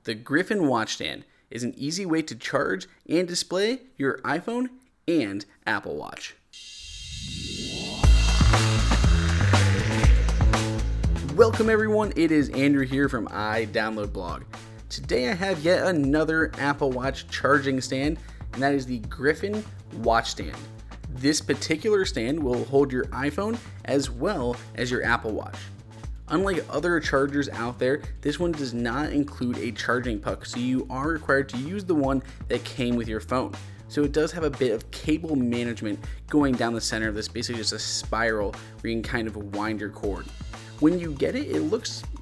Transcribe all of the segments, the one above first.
The Griffin Watch Stand is an easy way to charge and display your iPhone and Apple Watch. Welcome everyone, it is Andrew here from iDownloadBlog. Today I have yet another Apple Watch charging stand, and that is the Griffin Watch Stand. This particular stand will hold your iPhone as well as your Apple Watch. Unlike other chargers out there, this one does not include a charging puck, so you are required to use the one that came with your phone. So it does have a bit of cable management going down the center of this, basically just a spiral where you can kind of wind your cord. When you get it,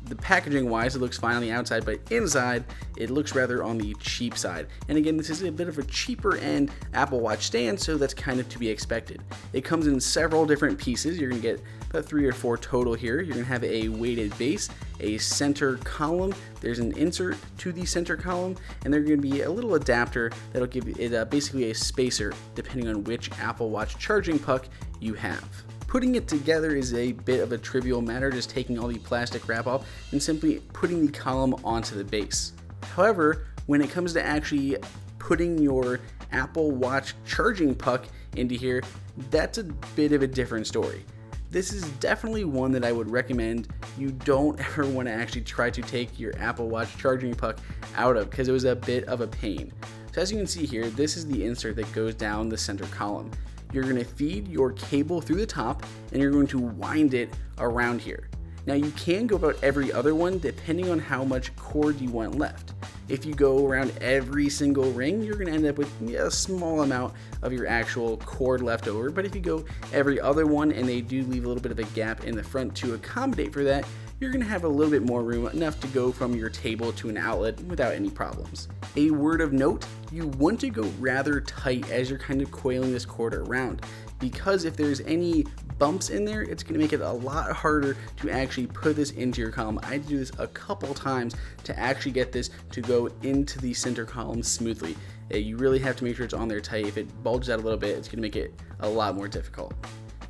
the packaging wise, it looks fine on the outside, but inside, it looks rather on the cheap side. And again, this is a bit of a cheaper end Apple Watch stand, so that's kind of to be expected. It comes in several different pieces. You're gonna get about 3 or 4 total here. You're gonna have a weighted base, a center column, there's an insert to the center column, and there's gonna be a little adapter that'll give it basically a spacer depending on which Apple Watch charging puck you have. Putting it together is a bit of a trivial matter, just taking all the plastic wrap off and simply putting the column onto the base. However, when it comes to actually putting your Apple Watch charging puck into here, that's a bit of a different story. This is definitely one that I would recommend you don't ever want to actually try to take your Apple Watch charging puck out of, because it was a bit of a pain. So as you can see here, this is the insert that goes down the center column. You're going to feed your cable through the top and you're going to wind it around here. Now you can go about every other one depending on how much cord you want left. If you go around every single ring, you're going to end up with a small amount of your actual cord left over, but if you go every other one and they do leave a little bit of a gap in the front to accommodate for that, you're going to have a little bit more room, enough to go from your table to an outlet without any problems. A word of note, you want to go rather tight as you're kind of coiling this cord around, because if there's any bumps in there, it's going to make it a lot harder to actually put this into your column. I had to do this a couple times to actually get this to go into the center column smoothly. You really have to make sure it's on there tight. If it bulges out a little bit, it's going to make it a lot more difficult.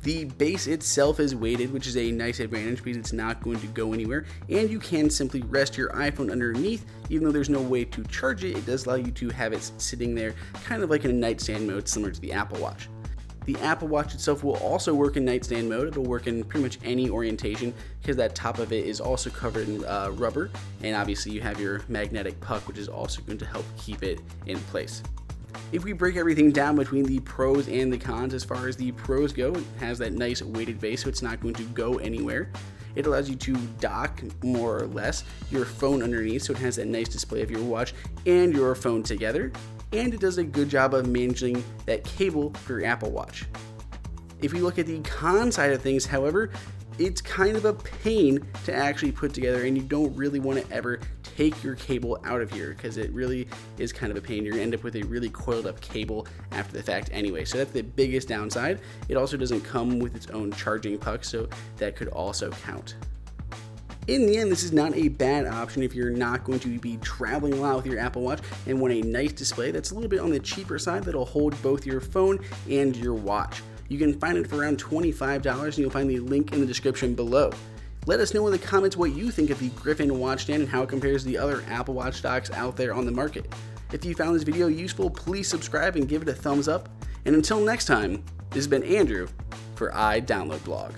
The base itself is weighted, which is a nice advantage because it's not going to go anywhere, and you can simply rest your iPhone underneath. Even though there's no way to charge it, it does allow you to have it sitting there kind of like in a nightstand mode, similar to the Apple Watch. The Apple Watch itself will also work in nightstand mode. It'll work in pretty much any orientation because that top of it is also covered in rubber, and obviously you have your magnetic puck, which is also going to help keep it in place. If we break everything down between the pros and the cons, as far as the pros go, it has that nice weighted base, so it's not going to go anywhere. It allows you to dock, more or less, your phone underneath, so it has that nice display of your watch and your phone together. And it does a good job of managing that cable for your Apple Watch. If we look at the con side of things, however, it's kind of a pain to actually put together, and you don't really want to ever take your cable out of here because it really is kind of a pain. You're gonna end up with a really coiled up cable after the fact anyway, so that's the biggest downside. It also doesn't come with its own charging puck, so that could also count. In the end, this is not a bad option if you're not going to be traveling a lot with your Apple Watch and want a nice display that's a little bit on the cheaper side that'll hold both your phone and your watch. You can find it for around $25, and you'll find the link in the description below. Let us know in the comments what you think of the Griffin Watch Stand and how it compares to the other Apple Watch stocks out there on the market. If you found this video useful, please subscribe and give it a thumbs up. And until next time, this has been Andrew for iDownloadBlog.